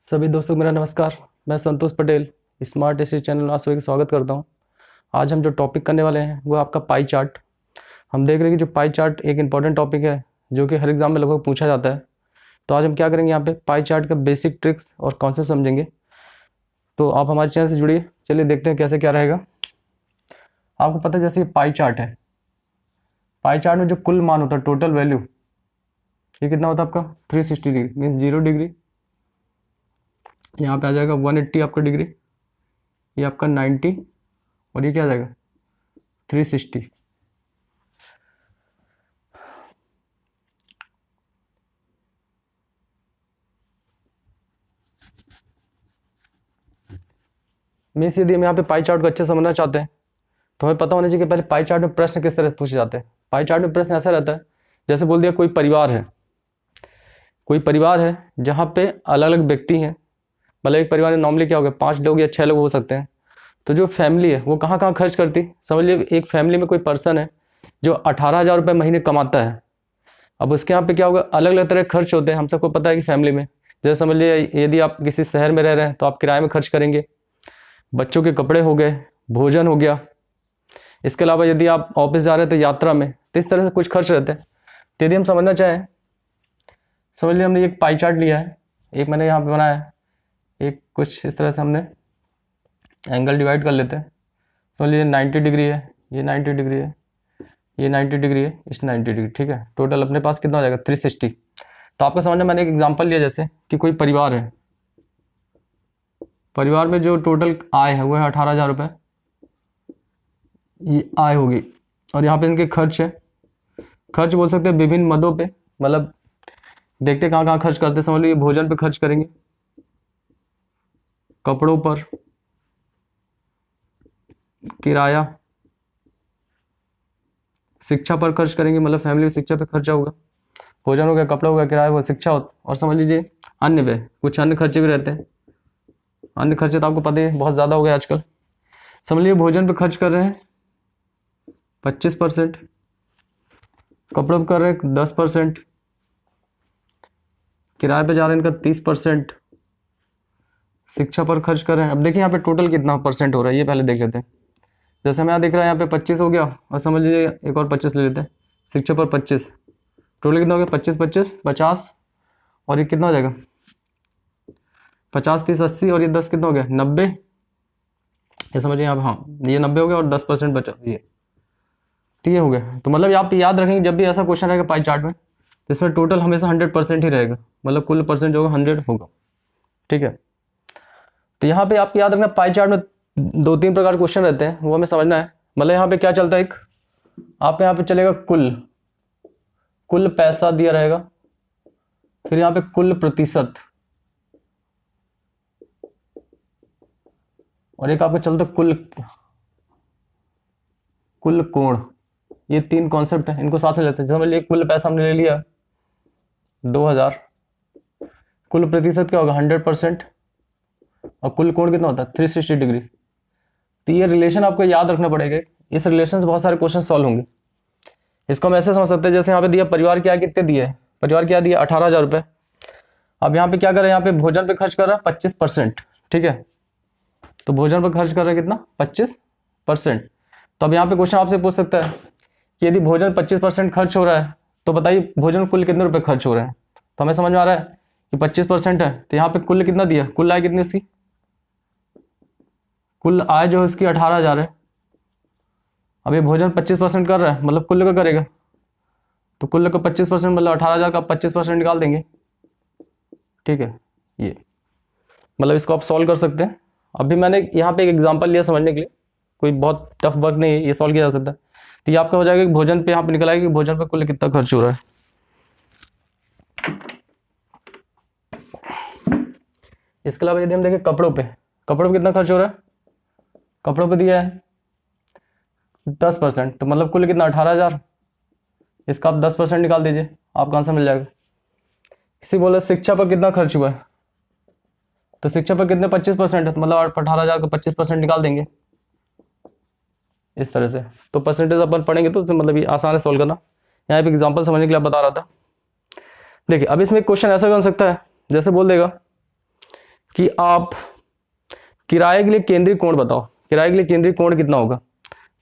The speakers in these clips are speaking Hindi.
सभी दोस्तों को मेरा नमस्कार। मैं संतोष पटेल स्मार्ट एसी चैनल में आप सभी का स्वागत करता हूं। आज हम जो टॉपिक करने वाले हैं वो आपका पाई चार्ट। हम देख रहे हैं कि जो पाई चार्ट एक इम्पॉर्टेंट टॉपिक है जो कि हर एग्जाम में लगभग पूछा जाता है। तो आज हम क्या करेंगे, यहाँ पे पाई चार्ट का बेसिक ट्रिक्स और कॉन्सेप्ट समझेंगे। तो आप हमारे चैनल से जुड़िए। चलिए देखते हैं कैसे क्या रहेगा। आपको पता है जैसे पाई चार्ट है, पाई चार्ट में जो कुल मान होता है, टोटल वैल्यू, ये कितना होता है आपका 360 डिग्री, मीन्स 0 डिग्री। यहाँ पे आ जाएगा 180 आपका डिग्री, ये आपका 90 और ये क्या आ जाएगा 360। मीन्स यदि हम यहाँ पे पाई चार्ट को अच्छे से समझना चाहते हैं तो हमें पता होना चाहिए कि पहले पाई चार्ट में प्रश्न किस तरह से पूछे जाते हैं। पाई चार्ट में प्रश्न ऐसा रहता है, जैसे बोल दिया कोई परिवार है, कोई परिवार है जहाँ पे अलग अलग व्यक्ति हैं। मतलब एक परिवार में नॉर्मली क्या होगा 5 लोग या 6 लोग हो सकते हैं। तो जो फैमिली है वो कहाँ कहाँ खर्च करती, समझ लीजिए एक फैमिली में कोई पर्सन है जो 18,000 रुपये महीने कमाता है। अब उसके यहाँ पे क्या होगा, अलग अलग तरह के खर्च होते हैं। हम सबको पता है कि फैमिली में जैसे समझ लीजिए यदि आप किसी शहर में रह रहे हैं तो आप किराए में खर्च करेंगे, बच्चों के कपड़े हो गए, भोजन हो गया। इसके अलावा यदि आप ऑफिस जा रहे हैं तो यात्रा में, तो इस तरह से कुछ खर्च रहते हैं। तो यदि हम समझना चाहें, समझ लीजिए हमने एक पाई चार्ट लिया है, एक मैंने यहाँ पे बनाया है, एक कुछ इस तरह से हमने एंगल डिवाइड कर लेते हैं। समझ लीजिए 90 डिग्री है, ये 90 डिग्री है, ये 90 डिग्री है, इस 90 डिग्री, ठीक है। टोटल अपने पास कितना हो जाएगा 360। तो आपको समझना, मैंने एक एग्जांपल लिया जैसे कि कोई परिवार है, परिवार में जो टोटल आय है वो है 18,000 रुपये, ये आय होगी। और यहाँ पे इनके खर्च है, खर्च बोल सकते हैं विभिन्न मदों पे, मतलब देखते कहाँ कहाँ खर्च करते। समझ लीजिए भोजन पे खर्च करेंगे, कपड़ों पर, किराया, शिक्षा पर खर्च करेंगे, मतलब फैमिली में शिक्षा पे खर्चा होगा। भोजन हो गया, कपड़ा हो गया, किराया हुआ, शिक्षा हो, और समझ लीजिए अन्य वे कुछ अन्य खर्चे भी रहते हैं। अन्य खर्चे तो आपको पता है बहुत ज़्यादा हो गए आजकल। समझ लीजिए भोजन पे खर्च कर रहे हैं 25%, कपड़ों पर कर रहे हैं 10%, किराए पे जा रहे हैं इनका 30%, शिक्षा पर खर्च कर रहे हैं। अब देखिए यहाँ पे टोटल कितना परसेंट हो रहा है, ये पहले देख लेते हैं। जैसे हम यहाँ देख रहे हैं यहाँ पे 25 हो गया, और समझ लीजिए एक और 25 ले लेते हैं, शिक्षा पर 25, टोटल कितना हो गया 25 25 50, और ये कितना हो जाएगा 50 30 80, और ये 10 कितना हो गया 90। ये समझिए यहाँ, हाँ ये 90 हो गया और 10% बचा, ये ठीक है हो गया। तो मतलब आप याद रखेंगे जब भी ऐसा क्वेश्चन रहेगा पाई चार्ट में, तो इसमें टोटल हमेशा 100% ही रहेगा, मतलब कुल परसेंट जो होगा 100 होगा, ठीक है। तो यहाँ पे आपको याद रखना पाई चार्ट में 2-3 प्रकार के क्वेश्चन रहते हैं, वो हमें समझना है। मतलब यहाँ पे क्या चलता है, एक आपके यहाँ पे चलेगा कुल पैसा दिया रहेगा, फिर यहाँ पे कुल प्रतिशत, और एक आपका चलता कुल कोण। ये 3 कॉन्सेप्ट है, इनको साथ में लेते हैं। समझ लीजिए कुल पैसा हमने ले लिया 2,000, कुल प्रतिशत क्या होगा 100%, और कुल कोण कितना होता है 360 डिग्री। तो ये रिलेशन आपको याद रखना पड़ेगा, इस रिलेशन से बहुत सारे क्वेश्चन सॉल्व होंगे। इसको हम ऐसे समझ सकते हैं, जैसे यहाँ पे दिया परिवार क्या कितने दिए, परिवार क्या दिया 18,000 रुपये। अब यहाँ पे क्या कर रहे हैं, यहाँ पे भोजन पे खर्च कर रहा है 25%, ठीक है। तो भोजन पर खर्च कर रहे हैं कितना 25%। तो अब यहाँ पे क्वेश्चन आपसे पूछ सकता है कि यदि भोजन 25% खर्च हो रहा है तो बताइए भोजन कुल कितने रुपए खर्च हो रहे हैं। तो हमें समझ में आ रहा है कि 25% है, तो यहाँ पे कुल कितना दिया, कुल आय कितनी इसकी, कुल आय जो है इसकी 18,000 है। अब ये भोजन 25% कर रहा है, मतलब कुल का करेगा, तो कुल का 25% मतलब 18,000 का 25% निकाल देंगे, ठीक है। ये मतलब इसको आप सॉल्व कर सकते हैं। अभी मैंने यहाँ पे एक एग्जांपल लिया समझने के लिए, कोई बहुत टफ वर्क नहीं है, ये सॉल्व किया जा सकता है। तो ये आपका हो जाएगा कि भोजन पे यहाँ पे निकल आएगा कि भोजन पे कुल कितना खर्च हो रहा है। इसके अलावा यदि हम देखें कपड़ों पे कितना खर्च हो रहा है, कपड़ों पे दिया है 10%, तो मतलब कुल कितना 18,000, इसका आप 10% निकाल दीजिए, आपका आंसर मिल जाएगा। किसी बोले शिक्षा पर कितना खर्च हुआ है, तो शिक्षा पर कितने 25% है, तो मतलब 18,000 का 25% निकाल देंगे इस तरह से। तो परसेंटेज अपन पढ़ेंगे तो मतलब ये आसान है सॉल्व करना। यहाँ पे एग्जांपल समझने के लिए बता रहा था। देखिए अब इसमें एक क्वेश्चन ऐसा बन सकता है, जैसे बोल देगा कि आप किराए के लिए केंद्रीय कोण बताओ, किराए के लिए केंद्रीय कोण कितना होगा।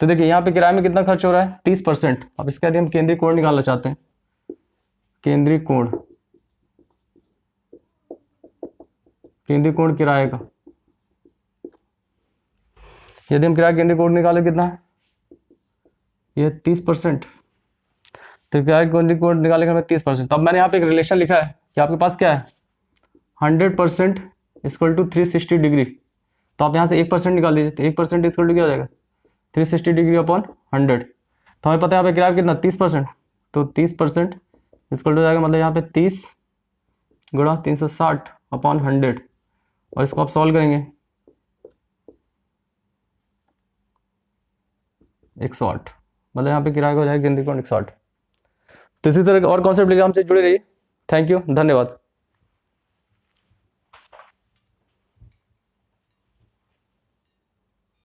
तो देखिए यहाँ पे किराए में कितना खर्च हो रहा है 30%। अब इसके बाद हम केंद्रीय कोण निकालना चाहते हैं, केंद्रीय कोण, केंद्रीय कोण किराए का, यदि हम किराए केंद्रीय कोण निकालें कितना है, ये 30%। तो किराए केंद्रीय कोण निकालेंगे हमें 30%। तो अब मैंने यहाँ पे एक रिलेशन लिखा है कि आपके पास क्या है 100% इक्वल टू 360 डिग्री। तो आप यहाँ से 1% निकाल दीजिए, तो 1% इक्वल टू क्या हो जाएगा 360 डिग्री अपॉन 100। तो हमें पता है यहाँ पे किराया कितना 30%, तो 30% इक्वल टू जाएगा, मतलब यहाँ पे 30 गुणा 360 अपॉन 100। और इसको आप सॉल्व करेंगे 108, मतलब यहाँ पे किराया हो जाएगा केंद्रीय कोण 108। तो इसी तरह और कॉन्सेप्ट लेकर हमसे जुड़े रहिए। थैंक यू, धन्यवाद।